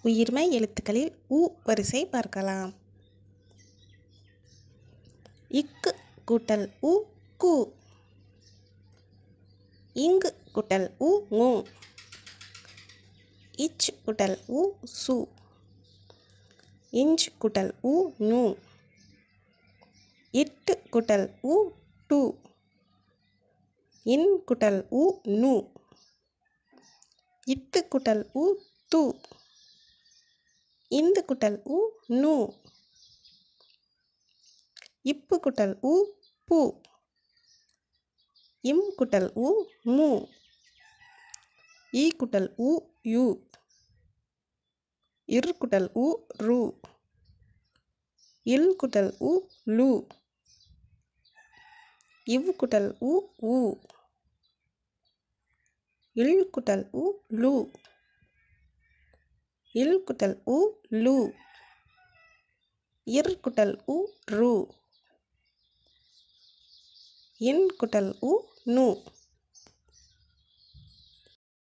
உயிர்மெய் எழுத்துக்களில் உ வரிசை பார்க்கலாம். இக்கு கூட்டல் உ கு. இங்கு கூட்டல் உ ngு. இச் கூட்டல் உ சு. இஞ்ச் கூட்டல் உ நு. இட்டு கூட்டல் உ டு. இன் கூட்டல் உ நு. இட்டு கூட்டல் உ து. இந்து கூட்டல் உ நு. இப்பு கூட்டல் உ பு. இம் கூட்டல் உ மு. ஈ கூட்டல் உ யு. இர் கூட்டல் உ ரு. இல் கூட்டல் உ லு. இவ் கூட்டல் உ உ. இல் கூட்டல் உ லு. இல் கூட்டல் உ லு. இர் கூட்டல் உ ரு. இன் கூட்டல் உ நு.